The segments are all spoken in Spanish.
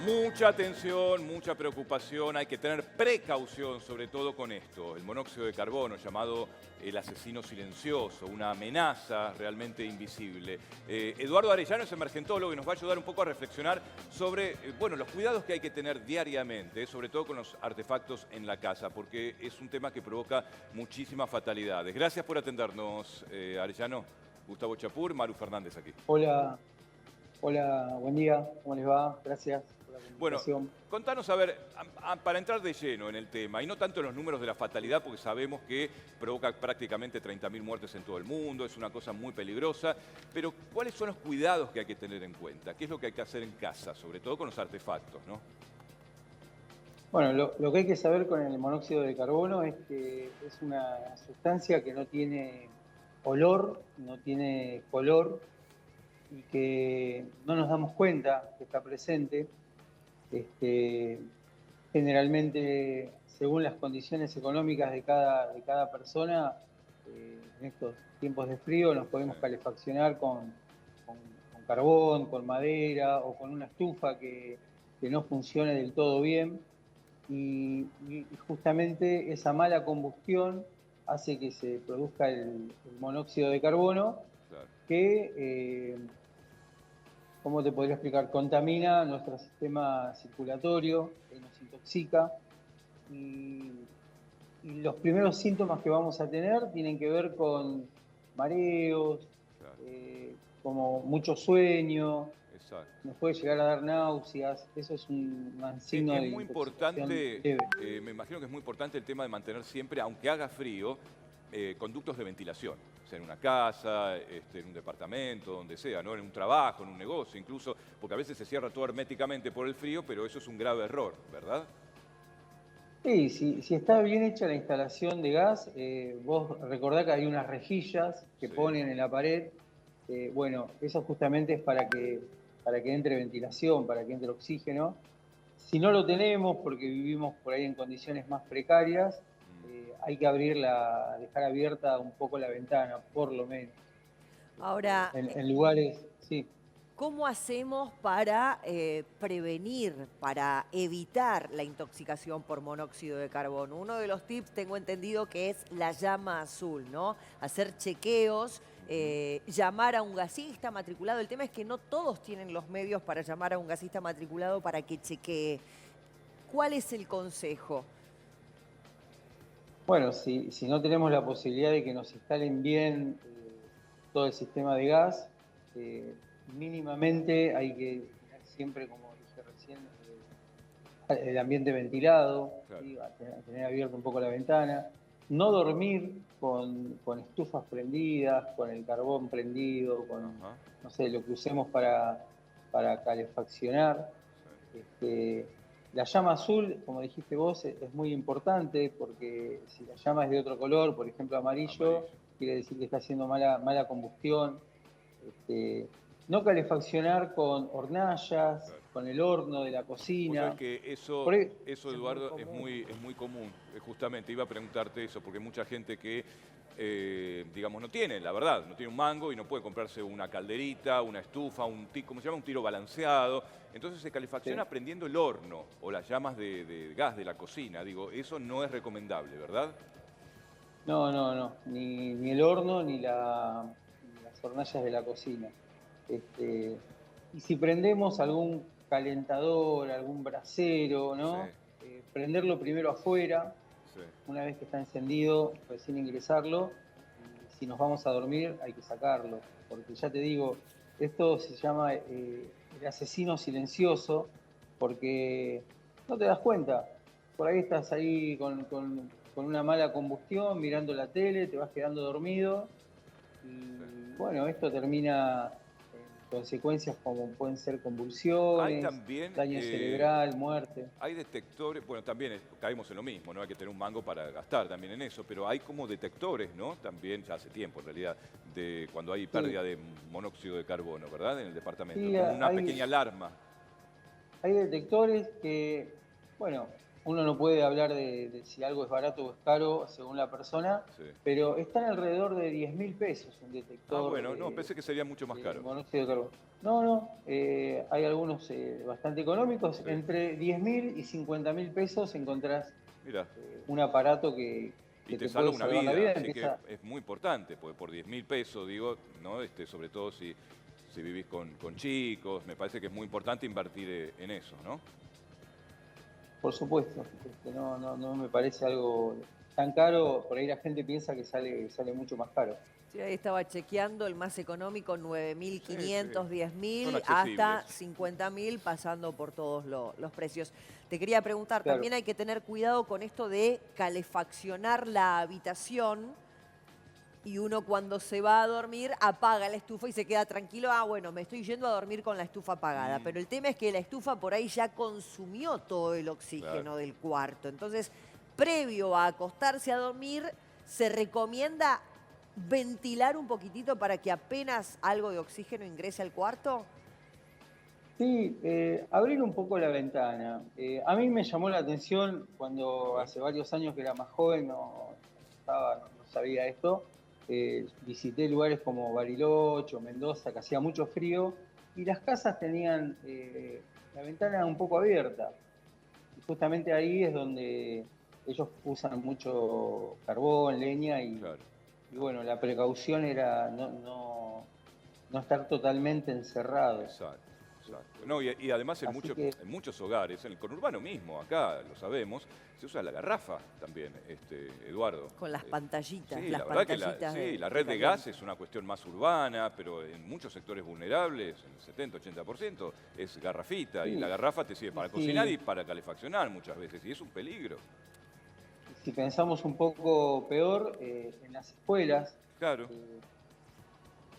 Mucha atención, mucha preocupación, hay que tener precaución sobre todo con esto, el monóxido de carbono llamado el asesino silencioso, una amenaza realmente invisible. Eduardo Arellano es emergentólogo y nos va a ayudar un poco a reflexionar sobre bueno, los cuidados que hay que tener diariamente, sobre todo con los artefactos en la casa, porque es un tema que provoca muchísimas fatalidades. Gracias por atendernos, Arellano. Gustavo Chapur, Maru Fernández aquí. Hola, hola, buen día, ¿cómo les va? Gracias por la Bueno, comunicación. contanos, a ver, para entrar de lleno en el tema, y no tanto en los números de la fatalidad, porque sabemos que provoca prácticamente 30.000 muertes en todo el mundo, es una cosa muy peligrosa, pero ¿cuáles son los cuidados que hay que tener en cuenta? ¿Qué es lo que hay que hacer en casa, sobre todo con los artefactos, ¿no? Bueno, lo que hay que saber con el monóxido de carbono es que es una sustancia que no tiene olor, no tiene color y que no nos damos cuenta que está presente. Este, Generalmente, según las condiciones económicas de cada persona, en estos tiempos de frío nos Sí, podemos calefaccionar con- con carbón, con madera o con una estufa que no funcione del todo bien. Y justamente esa mala combustión hace que se produzca el monóxido de carbono claro. que, ¿cómo te podría explicar? Contamina nuestro sistema circulatorio, nos intoxica y, y los primeros síntomas que vamos a tener tienen que ver con mareos, Claro, como mucho sueño, exacto. nos puede llegar a dar náuseas, eso es un signo Es de muy intoxicación importante, leve. me imagino que es muy importante el tema de mantener siempre, aunque haga frío, conductos de ventilación, sea en una casa, en un departamento, donde sea, ¿no? En un trabajo, en un negocio, incluso, porque a veces se cierra todo herméticamente por el frío, pero eso es un grave error, ¿verdad? Sí, si está bien hecha la instalación de gas, vos recordá que hay unas rejillas que Sí, ponen en la pared. Bueno, eso justamente es para que entre ventilación, para que entre oxígeno. Si no lo tenemos, porque vivimos por ahí en condiciones más precarias, hay que dejar abierta un poco la ventana, por lo menos. Ahora, En lugares, sí. ¿cómo hacemos para prevenir, para evitar la intoxicación por monóxido de carbono? Uno de los tips, tengo entendido, que es la llama azul, ¿no? Hacer chequeos, llamar a un gasista matriculado. El tema es que no todos tienen los medios para llamar a un gasista matriculado para que chequee. ¿Cuál es el consejo? Bueno, si no tenemos la posibilidad de que nos instalen bien todo el sistema de gas, mínimamente hay que tener siempre, como dije recién, el ambiente ventilado, claro. ¿sí? A tener abierta un poco la ventana, no dormir con estufas prendidas, con el carbón prendido, con, Ajá, no sé, lo que usemos para calefaccionar. sí. Este, la llama azul, como dijiste vos, es muy importante porque si la llama es de otro color, por ejemplo amarillo, Amarillo. quiere decir que está haciendo mala combustión. Este, no calefaccionar con hornallas, Claro. con el horno de la Vos sabés cocina. que Por ahí, eso Eso es muy Eduardo, común. es muy común. Justamente iba a preguntarte eso, porque hay mucha gente que, digamos, no tiene, la verdad, no tiene un mango y no puede comprarse una calderita, una estufa, ¿cómo se llama? Un tiro balanceado. Entonces se calefacciona sí. prendiendo el horno o las llamas de gas de la cocina. Digo, eso no es recomendable, ¿verdad? No, ni el horno ni las hornallas de la cocina. Este, y si prendemos algún calentador, algún brasero, Sí, ¿no? Prenderlo primero afuera, sí. una vez que está encendido, recién ingresarlo, y si nos vamos a dormir hay que sacarlo, porque ya te digo, esto se llama el asesino silencioso, porque no te das cuenta, por ahí estás ahí con una mala combustión, mirando la tele, te vas quedando dormido, Sí. y bueno, esto termina en consecuencias como pueden ser Hay convulsiones, también daño cerebral, muerte. hay detectores, bueno, también caemos en lo mismo, no hay que tener un mango para gastar también en eso, pero hay como detectores, ¿no? También, ya hace tiempo en realidad, de cuando hay Sí, pérdida de monóxido de carbono, ¿verdad? En el departamento, sí, como una pequeña alarma. hay detectores que, bueno, uno no puede hablar de si algo es barato o es caro según la persona, Sí. pero están alrededor de 10.000 pesos un Ah, detector bueno, no, pensé que sería mucho más de caro. monóxido de carbono. No, no, hay algunos bastante económicos. Sí. Entre 10.000 y 50.000 pesos encontrás Mira, un aparato que y te te salva puede una salvar la vida, vida. así que Empieza, es muy importante, porque por 10.000 pesos, digo, ¿no? Sobre todo si vivís con chicos, me parece que es muy importante invertir en eso, ¿no? por supuesto, no me parece algo tan caro. Por ahí la gente piensa que sale mucho más caro. Sí, ahí estaba chequeando el más económico, Sí, sí, 9.500, son 10.000, accesibles. hasta 50.000, pasando por todos los precios. Te quería preguntar, Claro. también hay que tener cuidado con esto de calefaccionar la habitación y uno cuando se va a dormir apaga la estufa y se queda tranquilo. Ah, bueno, me estoy yendo a dormir con la estufa apagada. Pero el tema es que la estufa por ahí ya consumió todo el oxígeno Claro. del cuarto. Entonces, previo a acostarse a dormir, se recomienda ventilar un poquitito para que apenas algo de oxígeno ingrese al cuarto. Sí, abrir un poco la ventana. A mí me llamó la atención A cuando ver. hace varios años que era más joven, no sabía esto. Visité lugares como Bariloche o Mendoza, que hacía mucho frío, y las casas tenían la ventana un poco abierta. Y justamente ahí es donde ellos usan mucho carbón, leña, Claro. y bueno, la precaución era no estar totalmente encerrados. Exacto, exacto. No, y además Así que en muchos hogares, en el conurbano mismo, acá lo sabemos, se usa la garrafa también, Eduardo. Con las pantallitas, Sí, las la verdad que pantallitas sí, la de red de gas caliente. es una cuestión más urbana, pero en muchos sectores vulnerables, en el 70-80%, es garrafita. Y la sí, garrafa te sirve para cocinar y si, para calefaccionar muchas veces, y es un peligro. si pensamos un poco peor, en las escuelas Claro, eh,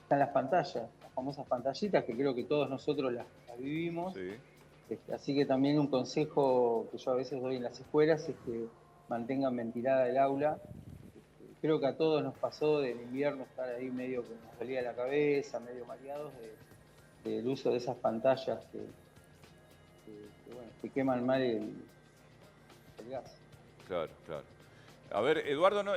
están las pantallas, las famosas pantallitas que creo que todos nosotros las vivimos. sí. Así que también un consejo que yo a veces doy en las escuelas es que mantengan ventilada el aula. Creo que a todos nos pasó del invierno estar ahí medio que nos dolía la cabeza, medio mareados del uso de esas pantallas bueno, que queman mal el gas. Claro, claro. A ver, Eduardo, no,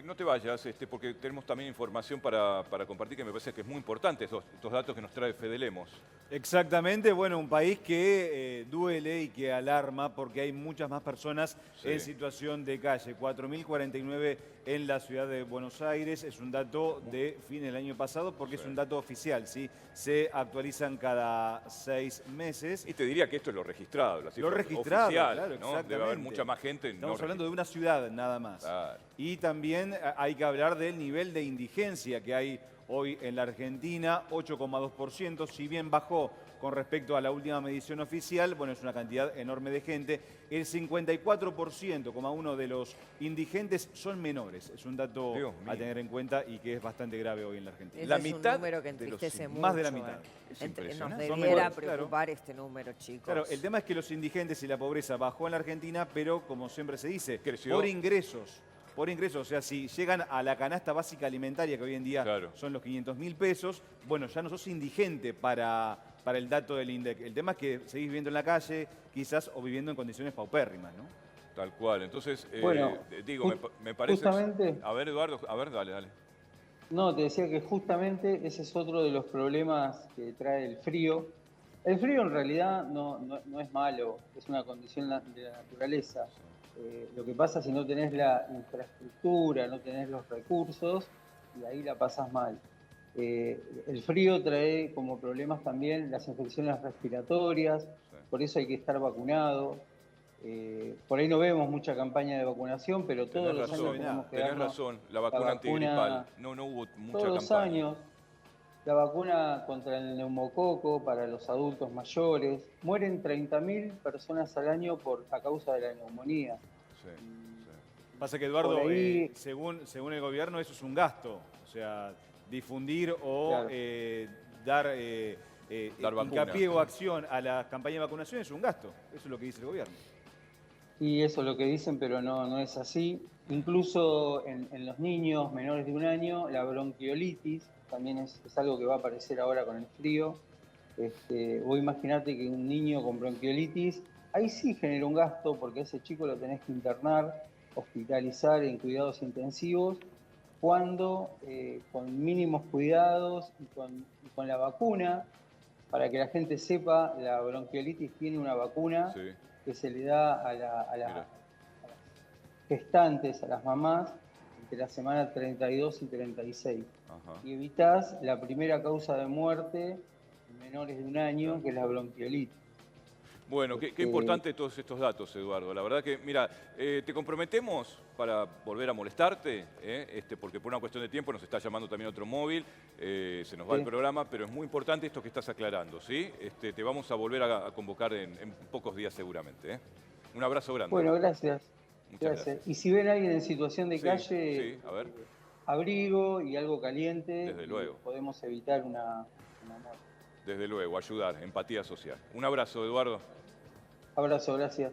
no te vayas, porque tenemos también información para compartir que me parece que es muy importante, estos datos que nos trae Fede Lemos. Exactamente, bueno, un país que duele y que alarma porque hay muchas más personas Sí. en situación de calle. 4.049 en la ciudad de Buenos Aires, es un dato de fin del año pasado porque Sí. es un dato oficial, ¿sí? Se actualizan cada 6 meses. Y te diría que esto es lo registrado, la cifra Lo registrado, oficial, claro, ¿no? exactamente. Debe haber mucha más gente. Estamos no hablando de una ciudad nada más. Claro. Y también hay que hablar del nivel de indigencia que hay hoy en la Argentina, 8,2%, si bien bajó con respecto a la última medición oficial, bueno, es una cantidad enorme de gente. El 54,1% de los indigentes son menores. Es un dato Dios mío. a tener en cuenta y que es bastante grave hoy en la Argentina. Ese La es mitad un número que de los entristece mucho. más de la mitad. Es Nos impresionante. Son debiera menores, claro. preocupar este número, chicos. Claro, el tema es que los indigentes y la pobreza bajó en la Argentina, pero como siempre se dice, Creció. por ingresos. Por ingresos, o sea, si llegan a la canasta básica alimentaria, que hoy en día Claro. son los 500.000 pesos, bueno, ya no sos indigente para el dato del INDEC. El tema es que seguís viviendo en la calle, quizás, o viviendo en condiciones paupérrimas, ¿no? Tal cual. Entonces, Bueno, digo, me parece... justamente, A ver, Eduardo, a ver, dale. no, te decía que justamente ese es otro de los problemas que trae el frío. El frío en realidad no es malo, es una condición de la naturaleza. Lo que pasa si no tenés la infraestructura, no tenés los recursos, y ahí la pasás mal. El frío trae como problemas también las infecciones respiratorias, Sí. por eso hay que estar vacunado. Por ahí no vemos mucha campaña de vacunación, pero todos Tenés los años razón, tenemos que tenés darnos razón. La vacuna antigripal. No hubo mucha todos los campaña. años. La vacuna contra el neumococo para los adultos mayores. Mueren 30.000 personas al año a causa de la neumonía. Sí, sí. Pasa que, Eduardo, Por ahí- según el gobierno, eso es un gasto. O sea, difundir o Claro. dar Dar vacunas. hincapié o acción a la campaña de vacunación es un gasto. Eso es lo que dice el gobierno. Y eso es lo que dicen, pero no es así. Incluso en los niños menores de un año, la bronquiolitis también es algo que va a aparecer ahora con el frío. Vos imaginate que un niño con bronquiolitis, ahí sí genera un gasto porque a ese chico lo tenés que internar, hospitalizar en cuidados intensivos, cuando con mínimos cuidados y con la vacuna, para que la gente sepa, la bronquiolitis tiene una vacuna Sí, que se le da a las gestantes, a las mamás, entre la semana 32 y 36. ajá. Y evitás la primera causa de muerte en menores de un año, Claro. que es la bronquiolitis. Bueno, qué importante todos estos datos, Eduardo. La verdad que, mira, te comprometemos para volver a molestarte, porque por una cuestión de tiempo nos está llamando también otro móvil, se nos va el programa, pero es muy importante esto que estás aclarando, ¿sí? Te vamos a volver a convocar en pocos días seguramente, ¿eh? Un abrazo grande. Bueno, gracias. Muchas gracias. Y si ven a alguien en situación de Sí, calle, sí, a ver. abrigo y algo caliente, Desde y luego. podemos evitar una muerte. Desde luego, ayudar, empatía social. Un abrazo, Eduardo. Abrazo, gracias.